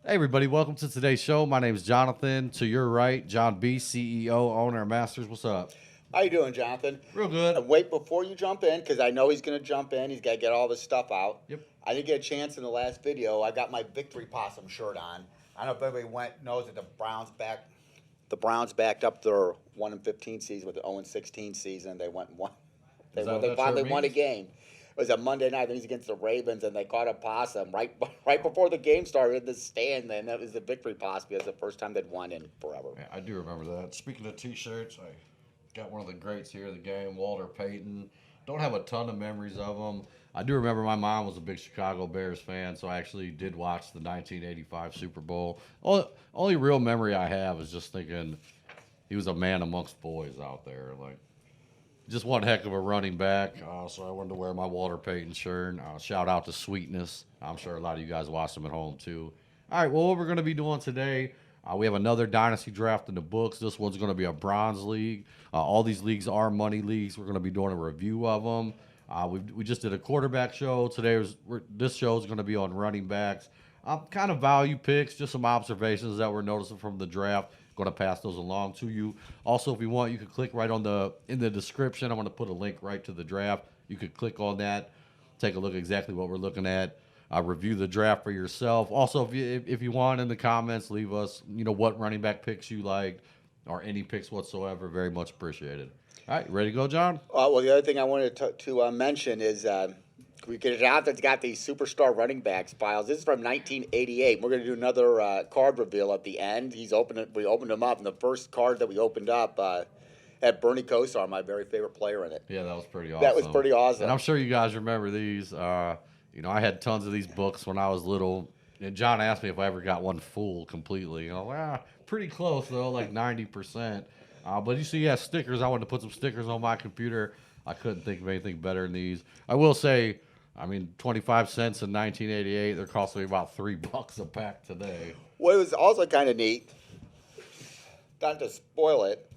Hey, everybody, welcome to today's show. My name is Jonathan. To your right, John B., CEO, owner, of Masters. What's up? How you doing, Jonathan? Real good. And wait before you jump in, because I know he's going to jump in. He's got to get all this stuff out. Yep. I didn't get a chance in the last video. I got my victory possum shirt on. I don't know if everybody knows that the Browns backed up their 1-15 season with the 0-16 season. They went and won. They finally won a game. It was a Monday night. I think it was against the Ravens, and they caught a possum right before the game started in the stand. And that was the victory possum. It was the first time they'd won in forever. Yeah, I do remember that. Speaking of T-shirts, I got one of the greats here of the game, Walter Payton. Don't have a ton of memories of him. I do remember my mom was a big Chicago Bears fan, so I actually did watch the 1985 Super Bowl. Only real memory I have is just thinking he was a man amongst boys out there. Like, just one heck of a running back. So I wanted to wear my Walter Payton shirt. Shout out to Sweetness. I'm sure a lot of you guys watched him at home too. All right, well, what we're going to be doing today, we have another Dynasty draft in the books. This one's going to be a bronze league. All these leagues are money leagues. We're going to be doing a review of them. We just did a quarterback show. This show is going to be on running backs. Kind of value picks, just some observations that we're noticing from the draft. Going to pass those along to you. Also, if you want, you can click right in the description. I'm going to put a link right to the draft. You could click on that, take a look at exactly what we're looking at. Review the draft for yourself. Also, if you want in the comments, leave us what running back picks you liked or any picks whatsoever. Very much appreciated. All right, ready to go, John? Well, the other thing I wanted to mention is we get out that's got these superstar running backs files. This is from 1988. We're going to do another card reveal at the end. We opened them up, and the first card that we opened up had Bernie Kosar, my very favorite player, in it. Yeah, that was pretty awesome. That was pretty awesome. And I'm sure you guys remember these. I had tons of these books when I was little. And John asked me if I ever got one full completely. Pretty close, though, like 90%. But you see, yeah, stickers. I wanted to put some stickers on my computer. I couldn't think of anything better than these. I will say, 25 cents in 1988. They're costing me about $3 a pack today. What was also kind of neat, not to spoil it,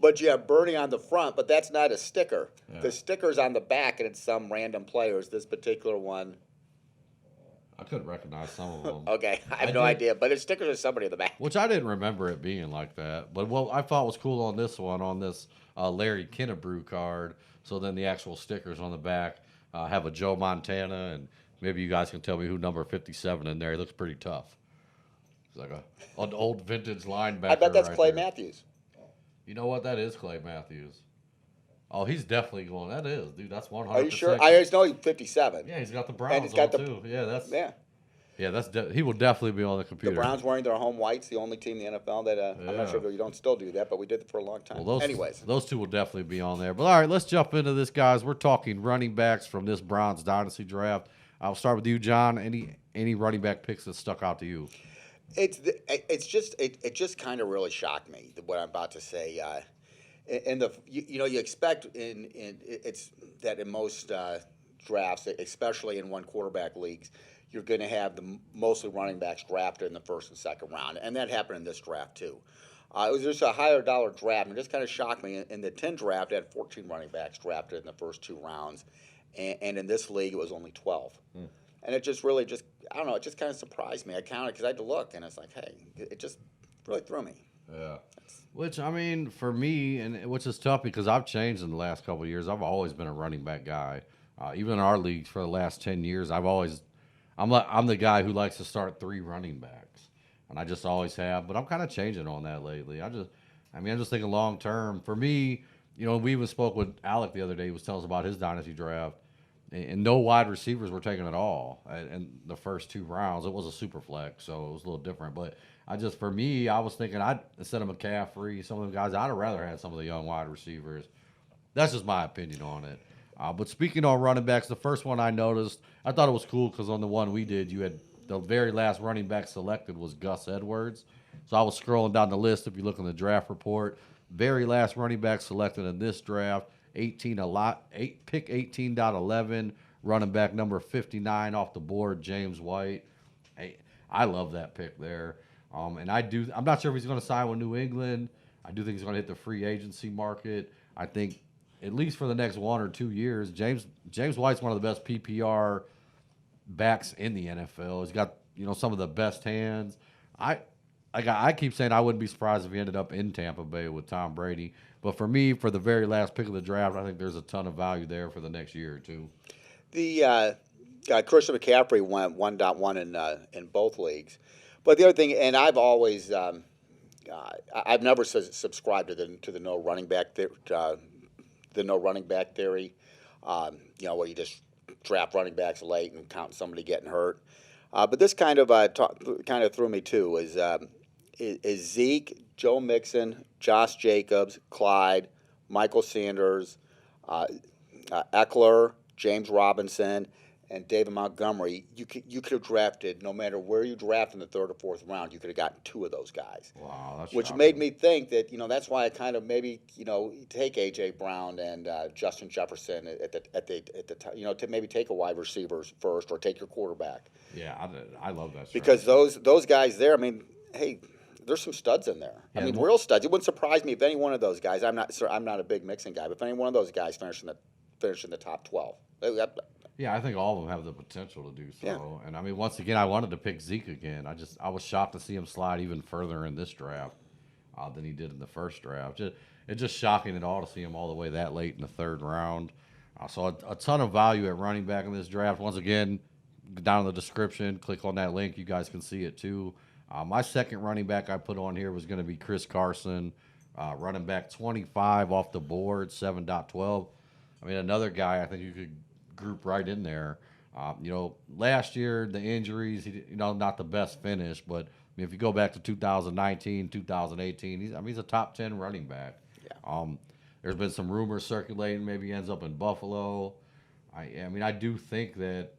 but you have Bernie on the front, but that's not a sticker. Yeah. The sticker's on the back, and it's some random players. This particular one. I couldn't recognize some of them. Okay, I have no idea, but it's stickers of somebody in the back. Which I didn't remember it being like that. But what I thought was cool on this Larry Kennebrew card, so then the actual stickers on the back have a Joe Montana, and maybe you guys can tell me who number 57 in there. He looks pretty tough. He's like an old vintage linebacker. I bet that's right Clay there. Matthews. You know what? That is Clay Matthews. Oh, he's definitely going. That is, dude. That's 100%. Are you sure? I just know he's 57. Yeah, he's got the Browns And he's got too. Yeah, that's. Yeah. Yeah, he will definitely be on the computer. The Browns wearing their home whites, the only team in the NFL that I'm not sure if you don't still do that, but we did it for a long time. Well, Anyways, those two will definitely be on there. But all right, let's jump into this, guys. We're talking running backs from this Browns Dynasty draft. I'll start with you, John. Any running back picks that stuck out to you? it just kind of really shocked me what I'm about to say. You expect it's that in most drafts, especially in one quarterback leagues, you're going to have mostly running backs drafted in the first and second round, and that happened in this draft too. It was just a higher dollar draft, and it just kind of shocked me. In the 10 draft, they had 14 running backs drafted in the first 2 rounds, and in this league, it was only 12. And it just really I don't know, it just kind of surprised me. I counted because I had to look, and it's like, hey, it just really threw me. Yeah. Which, for me, and which is tough because I've changed in the last couple of years. I've always been a running back guy. Even in our leagues for the last 10 years, I'm the guy who likes to start 3 running backs, and I just always have. But I'm kind of changing on that lately. I'm just thinking long term. For me, we even spoke with Alec the other day. He was telling us about his dynasty draft, and no wide receivers were taken at all in the first 2 rounds. It was a super flex, so it was a little different. But for me, I was thinking instead of McCaffrey, some of the guys, I'd have rather had some of the young wide receivers. That's just my opinion on it. But speaking on running backs, the first one I noticed, I thought it was cool because on the one we did, you had the very last running back selected was Gus Edwards. So I was scrolling down the list. If you look in the draft report, very last running back selected in this draft, pick 18.11, running back number 59 off the board, James White. Hey, I love that pick there. I'm not sure if he's going to sign with New England. I do think he's going to hit the free agency market. I think at least for the next 1 or 2 years, James White's one of the best PPR backs in the NFL. He's got some of the best hands. I keep saying I wouldn't be surprised if he ended up in Tampa Bay with Tom Brady. But for me, for the very last pick of the draft, I think there's a ton of value there for the next year or two. The Christian McCaffrey went 1.1 in both leagues. But the other thing, and I've always I've never subscribed to the no running back the no running back theory. Where you just draft running backs late and count somebody getting hurt. But this kind of threw me too. Is Zeke, Joe Mixon, Josh Jacobs, Clyde, Michael Sanders, Eckler, James Robinson, and David Montgomery. You could have drafted, no matter where you draft in the third or fourth round, you could have gotten two of those guys. Wow, that's which shocking. made me think that that's why I kind of maybe take AJ Brown and Justin Jefferson at the time, to maybe take a wide receiver first or take your quarterback. Yeah, I love that. Because those guys there, I mean, hey, there's some studs in there. Yeah, I mean, real studs. It wouldn't surprise me if any one of those guys. I'm not a big mixing guy, but if any one of those guys finish in the top 12. Yeah, I think all of them have the potential to do so. Yeah. And I mean, once again, I wanted to pick Zeke again. I was shocked to see him slide even further in this draft than he did in the first draft. It's just shocking at all to see him all the way that late in the third round. So a ton of value at running back in this draft. Once again, down in the description, click on that link. You guys can see it too. My second running back I put on here was going to be Chris Carson, running back 25 off the board, 7.12. I mean, another guy I think you could group right in there. Last year, the injuries, not the best finish, but I mean, if you go back to 2019, 2018, he's a top 10 running back. Yeah. There's been some rumors circulating, maybe he ends up in Buffalo. I do think that,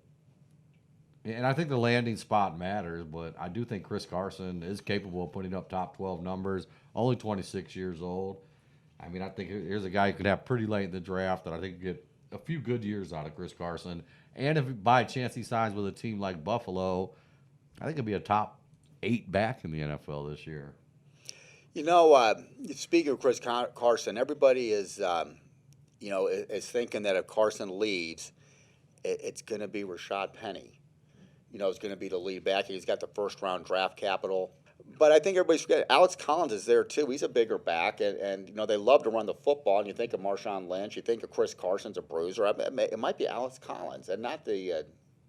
and I think the landing spot matters, but I do think Chris Carson is capable of putting up top 12 numbers, only 26 years old. I mean, I think here's a guy who could have pretty late in the draft that I think could get a few good years out of Chris Carson. And if by chance he signs with a team like Buffalo, I think he'll be a top 8 back in the NFL this year. Speaking of Chris Carson, everybody is thinking that if Carson leaves, it's going to be Rashad Penny. It's going to be the lead back. He's got the first round draft capital. But I think everybody's forgetting Alex Collins is there too. He's a bigger back, and they love to run the football. And you think of Marshawn Lynch, you think of Chris Carson's a bruiser. It might be Alex Collins, and not the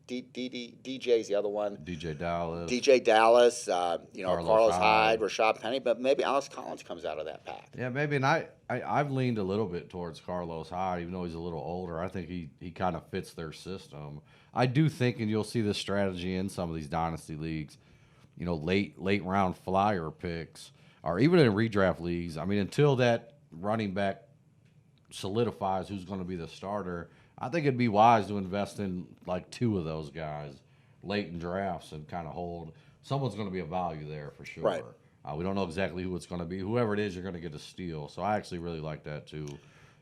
DJ's the other one. DJ Dallas. Carlos Hyde, Rashad Penny, but maybe Alex Collins comes out of that pack. Yeah, maybe. And I've leaned a little bit towards Carlos Hyde, even though he's a little older. I think he kind of fits their system. I do think, and you'll see this strategy in some of these dynasty leagues, late round flyer picks, or even in redraft leagues. I mean, until that running back solidifies who's going to be the starter, I think it'd be wise to invest in like 2 of those guys late in drafts and kind of hold. Someone's going to be a value there for sure. Right. We don't know exactly who it's going to be. Whoever it is, you're going to get a steal. So I actually really like that too.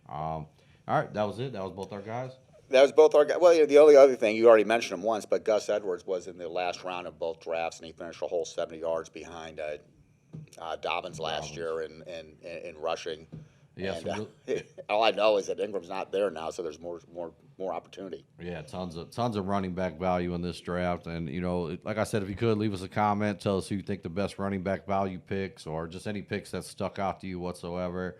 All right, that was it. That was both our guys. That was both our guys. Well, the only other thing, you already mentioned him once, but Gus Edwards was in the last round of both drafts, and he finished a whole 70 yards behind Dobbins last year in rushing. Yeah, and, all I know is that Ingram's not there now, so there's more opportunity. Yeah, tons of running back value in this draft, and like I said, if you could leave us a comment, tell us who you think the best running back value picks, or just any picks that stuck out to you whatsoever.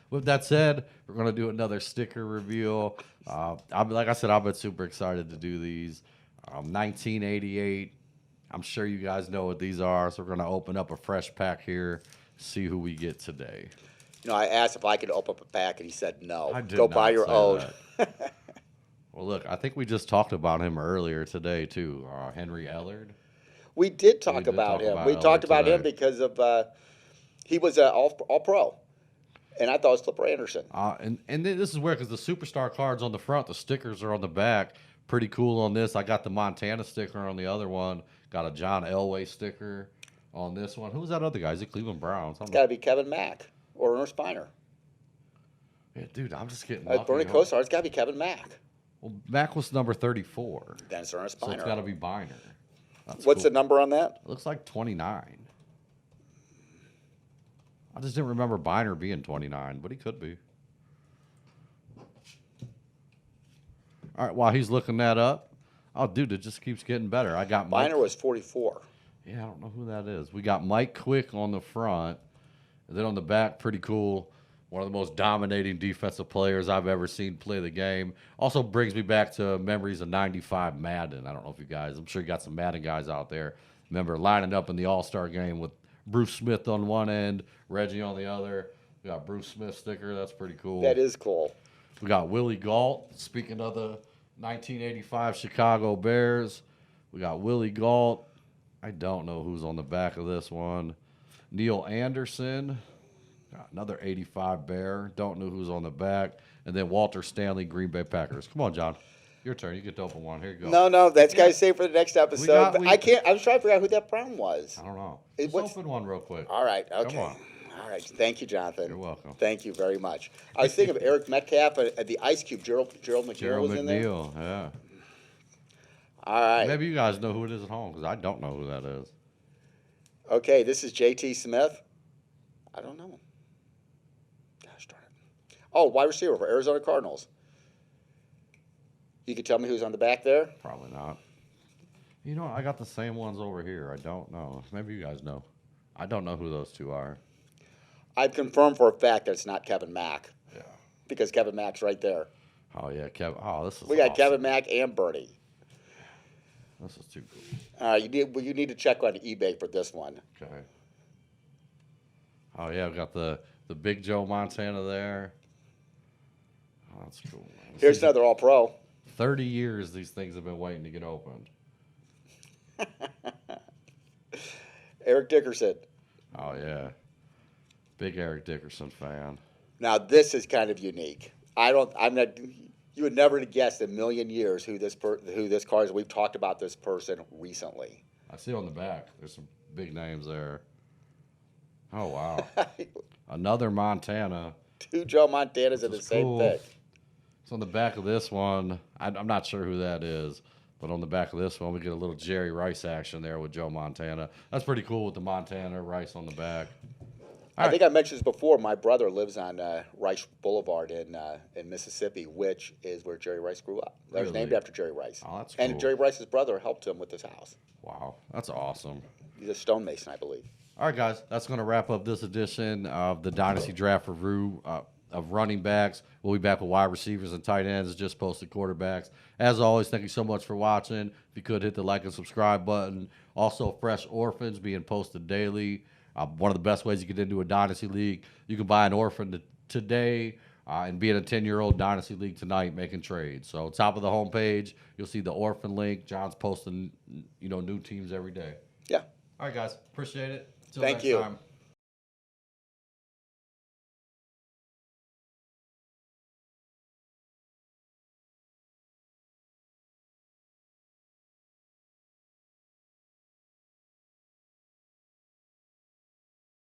With that said, we're gonna do another sticker reveal. Like I said, I've been super excited to do these. 1988. I'm sure you guys know what these are, so we're gonna open up a fresh pack here, see who we get today. I asked if I could open up a pack, and he said no. I did Go not buy your say own. that. Well, look, I think we just talked about him earlier today too. Henry Ellard. We did talk about him. We talked about him because of he was an all-pro, and I thought it was Flipper Anderson. And this is where, because the superstar card's on the front, the stickers are on the back. Pretty cool on this. I got the Montana sticker on the other one. Got a John Elway sticker on this one. Who's that other guy? Is it Cleveland Browns? It's got to be Kevin Mack or Ernest Biner. Yeah, dude, I'm just getting lucky. Bernie Kosar, it's got to be Kevin Mack. Well, Mack was number 34. Then it's Ernest Biner. So it's got to be Biner. What's the number on that? It looks like 29. I just didn't remember Biner being 29, but he could be. All right, while he's looking that up, Oh, dude, it just keeps getting better. I got Mike. Biner was 44. Yeah, I don't know who that is. We got Mike Quick on the front, and then on the back, pretty cool. One of the most dominating defensive players I've ever seen play the game. Also brings me back to memories of '95 Madden. I don't know if you guys, I'm sure you got some Madden guys out there. Remember lining up in the All-Star game with Bruce Smith on one end, Reggie on the other. We got Bruce Smith sticker. That's pretty cool. That is cool. We got Willie Gault. Speaking of the 1985 Chicago Bears, we got Willie Gault. I don't know who's on the back of this one. Neil Anderson. Got another 85 Bear. Don't know who's on the back. And then Walter Stanley, Green Bay Packers. Come on, John. Your turn. You get to open one. Here you go. No, that's guys saved for the next episode. We- I can't. I was trying to figure out who that Brown was. I don't know. It- Let's open one real quick. All right. Okay. Come on. All right. Thank you, Jonathan. You're welcome. Thank you very much. I was thinking of Eric Metcalf at the Ice Cube. Gerald McNeil Gerald was in there. McNeil, yeah. All right. Maybe you guys know who it is at home because I don't know who that is. Okay. This is J.T. Smith. I don't know him. Gosh darn it. Oh, wide receiver for Arizona Cardinals. You could tell me who's on the back there? Probably not. You know, I got the same ones over here. I don't know. Maybe you guys know. I don't know who those two are. I've confirmed for a fact that it's not Kevin Mack Yeah. because Kevin Mack's right there. Oh, yeah, Kevin. Oh, this is We got awesome. Kevin Mack and Bernie. This is too cool. You need to check on eBay for this one. Okay. Oh, yeah, we got the big Joe Montana there. Oh, that's cool. Man. Here's This is another All-Pro. 30 years these things have been waiting to get opened. Eric Dickerson. Oh, yeah. Big Eric Dickerson fan. Now this is kind of unique. You would never guess in a million years who this card is. We've talked about this person recently. I see on the back. There's some big names there. Oh, wow. Another Montana. Two Joe Montanas in the is same cool. pick. So on the back of this one, I'm not sure who that is, but on the back of this one, we get a little Jerry Rice action there with Joe Montana. That's pretty cool with the Montana Rice on the back. I think I mentioned this before. My brother lives on Rice Boulevard in Mississippi, which is where Jerry Rice grew up. That was Really? named after Jerry Rice. Oh, that's And cool. Jerry Rice's brother helped him with his house. Wow, that's awesome. He's a stonemason, I believe. All right, guys, that's going to wrap up this edition of the Dynasty Draft Review of running backs. We'll be back with wide receivers and tight ends, just posted quarterbacks. As always, thank you so much for watching. If you could, hit the like and subscribe button. Also, Fresh Orphans being posted daily. One of the best ways you get into a Dynasty League. You can buy an orphan today and be in a 10-year-old Dynasty League tonight making trades. So top of the homepage, you'll see the orphan link. John's posting new teams every day. Yeah. All right, guys. Appreciate it. Till Thank next you. time.